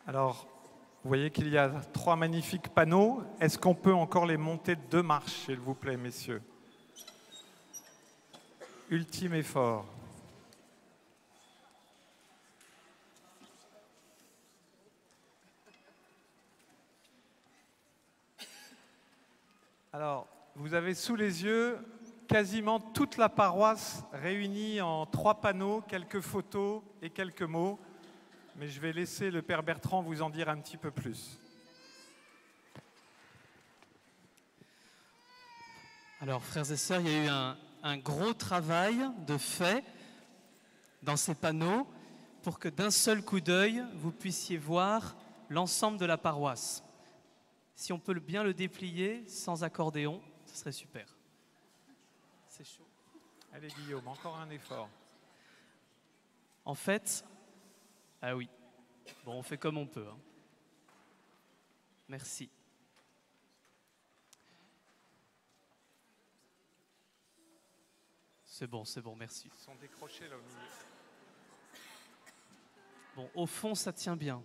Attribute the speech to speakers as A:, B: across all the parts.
A: Alors, vous voyez qu'il y a 3 magnifiques panneaux. Est-ce qu'on peut encore les monter de 2 marches, s'il vous plaît, messieurs? Ultime effort. Alors, vous avez sous les yeux quasiment toute la paroisse réunie en 3 panneaux, quelques photos et quelques mots. Mais je vais laisser le Père Bertrand vous en dire un petit peu plus.
B: Alors, frères et sœurs, il y a eu un gros travail de fait dans ces panneaux pour que d'un seul coup d'œil, vous puissiez voir l'ensemble de la paroisse. Si on peut bien le déplier sans accordéon, ce serait super. C'est chaud.
A: Allez Guillaume, encore un effort.
B: En fait, ah oui, bon, on fait comme on peut. Hein. Merci. C'est bon, merci.
A: Ils sont décrochés là au milieu.
B: Bon, au fond, ça tient bien.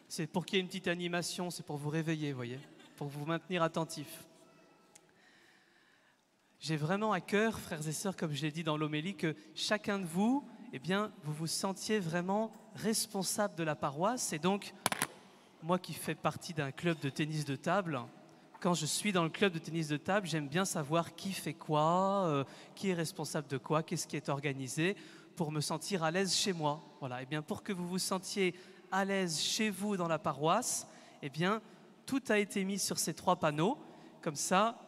B: C'est pour qu'il y ait une petite animation, c'est pour vous réveiller, vous voyez, pour vous maintenir attentif. J'ai vraiment à cœur, frères et sœurs, comme je l'ai dit dans l'homélie, que chacun de vous, eh bien, vous vous sentiez vraiment responsable de la paroisse. Et donc, moi qui fais partie d'un club de tennis de table, quand je suis dans le club de tennis de table, j'aime bien savoir qui fait quoi, qui est responsable de quoi, qu'est-ce qui est organisé, pour me sentir à l'aise chez moi. Voilà. Et bien, pour que vous vous sentiez à l'aise chez vous dans la paroisse, eh bien, tout a été mis sur ces 3 panneaux. Comme ça,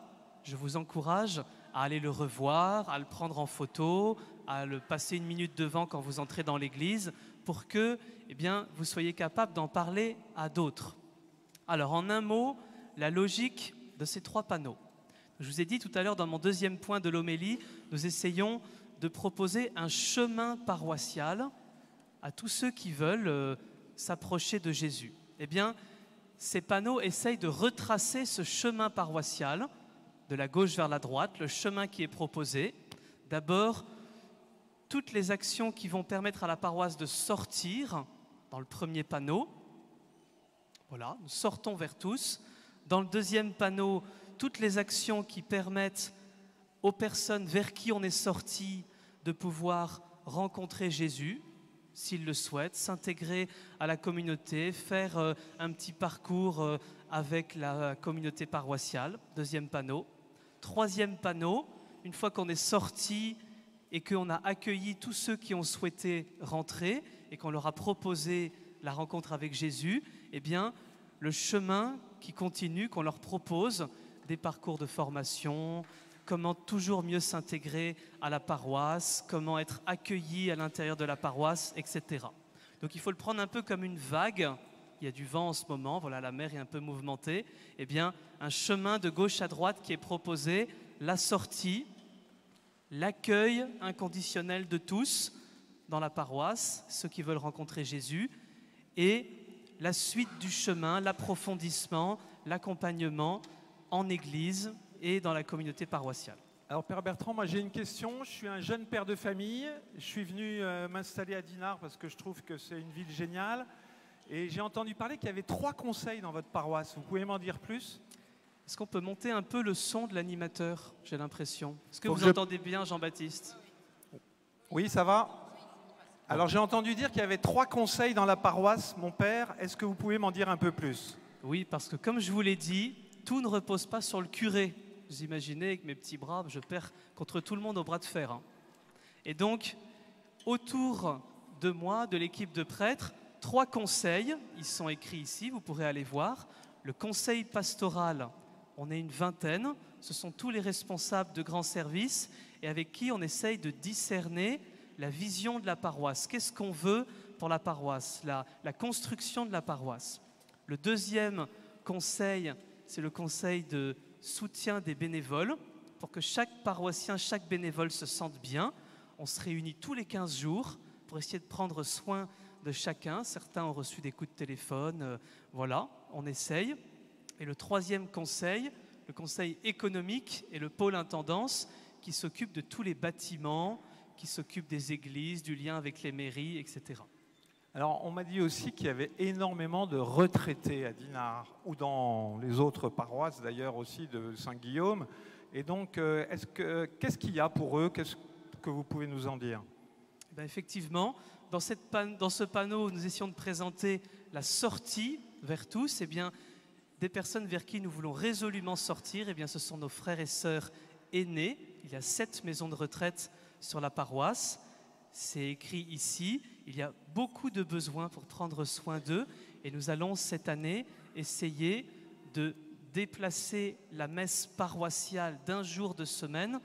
B: je vous encourage à aller le revoir, à le prendre en photo, à le passer 1 minute devant quand vous entrez dans l'église, pour que, eh bien, vous soyez capable d'en parler à d'autres. Alors, en un mot, la logique de ces 3 panneaux. Je vous ai dit tout à l'heure dans mon 2e point de l'homélie, nous essayons de proposer un chemin paroissial à tous ceux qui veulent s'approcher de Jésus. Eh bien, ces panneaux essayent de retracer ce chemin paroissial de la gauche vers la droite, le chemin qui est proposé. D'abord, toutes les actions qui vont permettre à la paroisse de sortir dans le 1er panneau. Voilà, nous sortons vers tous. Dans le 2e panneau, toutes les actions qui permettent aux personnes vers qui on est sorti de pouvoir rencontrer Jésus, s'ils le souhaitent, s'intégrer à la communauté, faire un petit parcours avec la communauté paroissiale. 2e panneau. 3e panneau, une fois qu'on est sorti et qu'on a accueilli tous ceux qui ont souhaité rentrer et qu'on leur a proposé la rencontre avec Jésus, eh bien, le chemin qui continue, qu'on leur propose, des parcours de formation, comment toujours mieux s'intégrer à la paroisse, comment être accueilli à l'intérieur de la paroisse, etc. Donc il faut le prendre un peu comme une vague. Il y a du vent en ce moment, voilà, la mer est un peu mouvementée. Eh bien, un chemin de gauche à droite qui est proposé, la sortie, l'accueil inconditionnel de tous dans la paroisse, ceux qui veulent rencontrer Jésus, et la suite du chemin, l'approfondissement, l'accompagnement en église et dans la communauté paroissiale.
A: Alors Père Bertrand, moi j'ai une question. Je suis un jeune père de famille. Je suis venu m'installer à Dinard parce que je trouve que c'est une ville géniale. Et j'ai entendu parler qu'il y avait 3 conseils dans votre paroisse. Vous pouvez m'en dire plus?
B: Est-ce qu'on peut monter un peu le son de l'animateur, j'ai l'impression? Est-ce que vous entendez bien, Jean-Baptiste?
A: Oui, ça va? Alors j'ai entendu dire qu'il y avait 3 conseils dans la paroisse, mon père. Est-ce que vous pouvez m'en dire un peu plus?
B: Oui, parce que comme je vous l'ai dit, tout ne repose pas sur le curé. Vous imaginez, avec mes petits bras, je perds contre tout le monde au bras de fer. Hein. Et donc, autour de moi, de l'équipe de prêtres, 3 conseils, ils sont écrits ici, vous pourrez aller voir. Le conseil pastoral, on est une vingtaine, ce sont tous les responsables de grands services et avec qui on essaye de discerner la vision de la paroisse. Qu'est-ce qu'on veut pour la paroisse, la construction de la paroisse. Le 2e conseil, c'est le conseil de soutien des bénévoles pour que chaque paroissien, chaque bénévole se sente bien. On se réunit tous les 15 jours pour essayer de prendre soin de chacun. Certains ont reçu des coups de téléphone. Voilà, on essaye. Et le 3e conseil, le conseil économique et le pôle intendance qui s'occupe de tous les bâtiments, qui s'occupe des églises, du lien avec les mairies, etc.
A: Alors, on m'a dit aussi qu'il y avait énormément de retraités à Dinard, ou dans les autres paroisses d'ailleurs aussi de Saint-Guillaume. Et donc, qu'est-ce qu'il y a pour eux? Qu'est-ce que vous pouvez nous en dire?
B: Ben effectivement, dans ce panneau, nous essayons de présenter la sortie vers tous. Eh bien, des personnes vers qui nous voulons résolument sortir, eh bien, ce sont nos frères et sœurs aînés. Il y a 7 maisons de retraite sur la paroisse. C'est écrit ici. Il y a beaucoup de besoins pour prendre soin d'eux. Et nous allons cette année essayer de déplacer la messe paroissiale d'un jour de semaine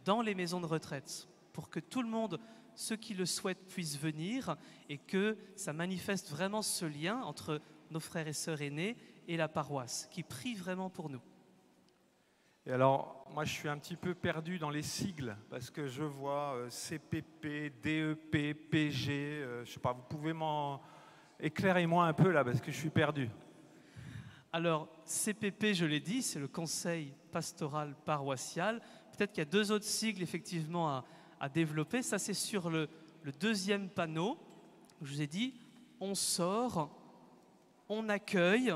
B: dans les maisons de retraite pour que tout le monde, ceux qui le souhaitent, puissent venir et que ça manifeste vraiment ce lien entre nos frères et sœurs aînés et la paroisse, qui prie vraiment pour nous.
A: Et alors, moi, je suis un petit peu perdu dans les sigles, parce que je vois CPP, DEP, PG, je ne sais pas, vous pouvez éclairez-moi un peu là, parce que je suis perdu.
B: Alors, CPP, je l'ai dit, c'est le Conseil pastoral paroissial. Peut-être qu'il y a 2 autres sigles, effectivement, à développer. Ça, c'est sur le deuxième panneau. Je vous ai dit, on sort, on accueille,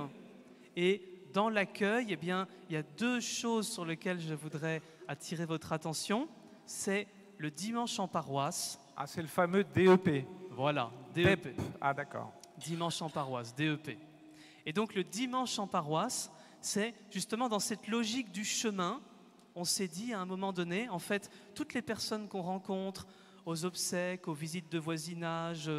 B: et dans l'accueil, eh bien, il y a 2 choses sur lesquelles je voudrais attirer votre attention. C'est le dimanche en paroisse.
A: Ah, c'est le fameux DEP.
B: Voilà, DEP.
A: Ah, d'accord.
B: Dimanche en paroisse, DEP. Et donc le dimanche en paroisse, c'est justement dans cette logique du chemin, on s'est dit à un moment donné, en fait, toutes les personnes qu'on rencontre aux obsèques, aux visites de voisinage,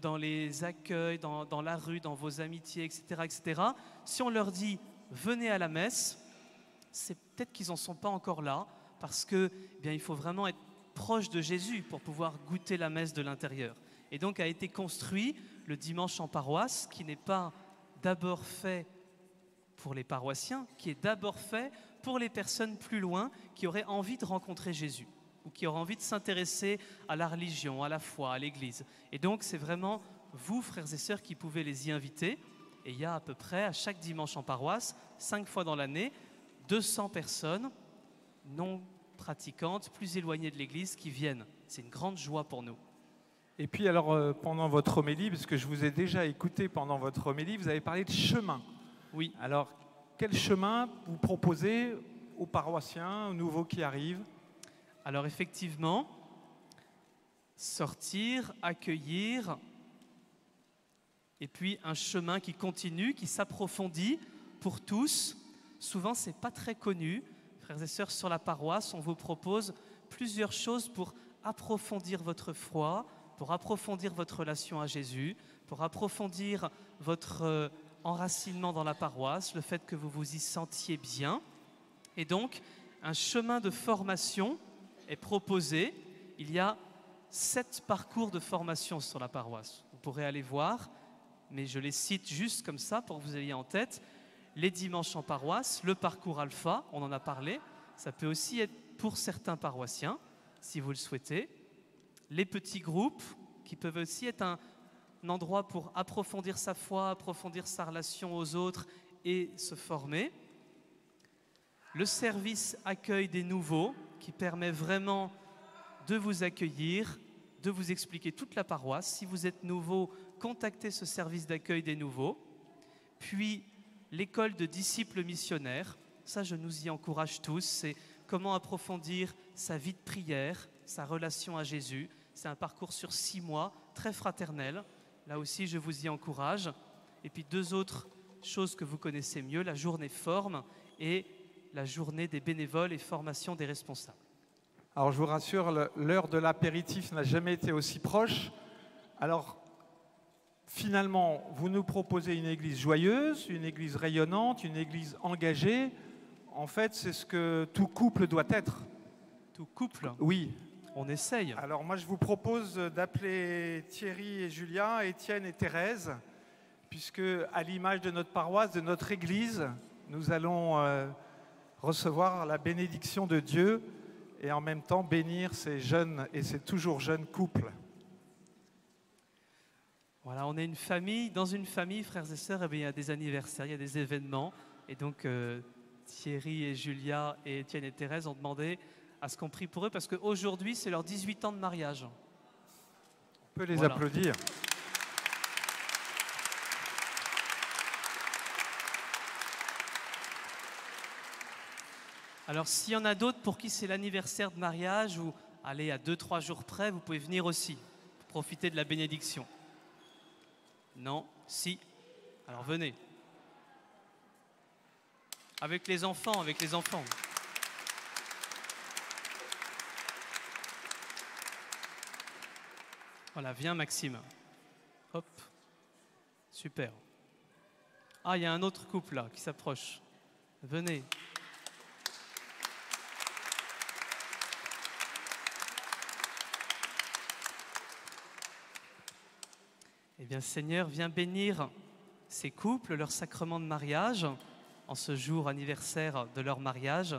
B: dans les accueils, dans la rue, dans vos amitiés, etc., si on leur dit « venez à la messe », c'est peut-être qu'ils n'en sont pas encore là, parce que, eh bien, il faut vraiment être proche de Jésus pour pouvoir goûter la messe de l'intérieur. Et donc a été construit le dimanche en paroisse, qui n'est pas d'abord fait pour les paroissiens, qui est d'abord fait pour les personnes plus loin qui auraient envie de rencontrer Jésus ou qui auraient envie de s'intéresser à la religion, à la foi, à l'Église. Et donc c'est vraiment vous, frères et sœurs, qui pouvez les y inviter. Et il y a à peu près, à chaque dimanche en paroisse, 5 fois dans l'année, 200 personnes non pratiquantes, plus éloignées de l'Église, qui viennent. C'est une grande joie pour nous.
A: Et puis alors, pendant votre homélie, parce que je vous ai déjà écouté pendant votre homélie, vous avez parlé de chemin.
B: Oui.
A: Alors, quel chemin vous proposez aux paroissiens, aux nouveaux qui arrivent?
B: Alors effectivement, sortir, accueillir, et puis un chemin qui continue, qui s'approfondit pour tous. Souvent, ce n'est pas très connu. Frères et sœurs, sur la paroisse, on vous propose plusieurs choses pour approfondir votre foi, pour approfondir votre relation à Jésus, pour approfondir votre enracinement dans la paroisse, le fait que vous vous y sentiez bien. Et donc, un chemin de formation est proposé. Il y a 7 parcours de formation sur la paroisse. Vous pourrez aller voir, mais je les cite juste comme ça pour que vous ayez en tête. Les dimanches en paroisse, le parcours alpha, on en a parlé. Ça peut aussi être pour certains paroissiens, si vous le souhaitez. Les petits groupes, qui peuvent aussi être un endroit pour approfondir sa foi, approfondir sa relation aux autres et se former. Le service accueil des nouveaux, qui permet vraiment de vous accueillir, de vous expliquer toute la paroisse. Si vous êtes nouveau, contactez ce service d'accueil des nouveaux. Puis l'école de disciples missionnaires, ça je nous y encourage tous, c'est comment approfondir sa vie de prière, sa relation à Jésus. C'est un parcours sur 6 mois, très fraternel. Là aussi, je vous y encourage. Et puis 2 autres choses que vous connaissez mieux, la journée forme et la journée des bénévoles et formation des responsables.
A: Alors je vous rassure, l'heure de l'apéritif n'a jamais été aussi proche. Alors finalement, vous nous proposez une église joyeuse, une église rayonnante, une église engagée. En fait, c'est ce que tout couple doit être.
B: Tout couple?
A: Oui.
B: On essaye.
A: Alors moi, je vous propose d'appeler Thierry et Julia, Étienne et Thérèse, puisque à l'image de notre paroisse, de notre église, nous allons recevoir la bénédiction de Dieu et en même temps bénir ces jeunes et ces toujours jeunes couples.
B: Voilà, on est une famille. Dans une famille, frères et sœurs, eh bien, il y a des anniversaires, il y a des événements. Et donc Thierry et Julia et Étienne et Thérèse ont demandé à ce qu'on prie pour eux, parce qu'aujourd'hui, c'est leur 18 ans de mariage.
A: On peut les applaudir.
B: Alors, s'il y en a d'autres pour qui c'est l'anniversaire de mariage ou allez à 2-3 jours près, vous pouvez venir aussi pour profiter de la bénédiction. Non? Si? Alors venez. Avec les enfants, avec les enfants. Voilà, viens Maxime. Hop. Super. Ah, il y a un autre couple là qui s'approche. Venez. Eh bien, Seigneur, viens bénir ces couples, leur sacrement de mariage, en ce jour anniversaire de leur mariage.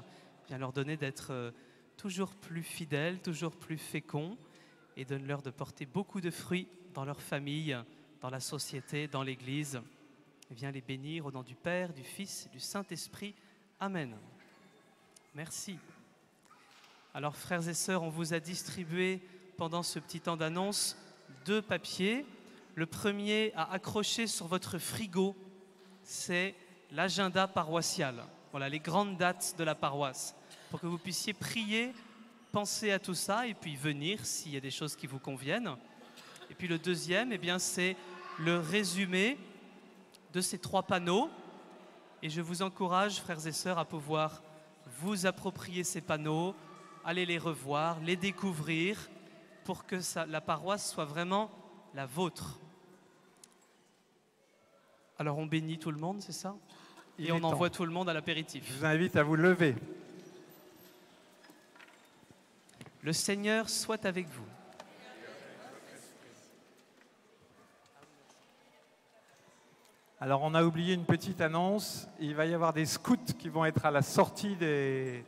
B: Viens leur donner d'être toujours plus fidèles, toujours plus féconds, et donne-leur de porter beaucoup de fruits dans leur famille, dans la société, dans l'Église. Viens les bénir au nom du Père, du Fils et du Saint-Esprit. Amen. Merci. Alors, frères et sœurs, on vous a distribué pendant ce petit temps d'annonce 2 papiers. Le premier à accrocher sur votre frigo, c'est l'agenda paroissial. Voilà, les grandes dates de la paroisse, pour que vous puissiez prier, penser à tout ça et puis venir s'il y a des choses qui vous conviennent. Et puis le deuxième, eh bien, c'est le résumé de ces 3 panneaux. Et je vous encourage, frères et sœurs, à pouvoir vous approprier ces panneaux, aller les revoir, les découvrir, pour que la paroisse soit vraiment la vôtre. Alors on bénit tout le monde, c'est ça? Et on envoie tout le monde à l'apéritif.
A: Je vous invite à vous lever.
B: Le Seigneur soit avec vous.
A: Alors on a oublié une petite annonce. Il va y avoir des scouts qui vont être à la sortie des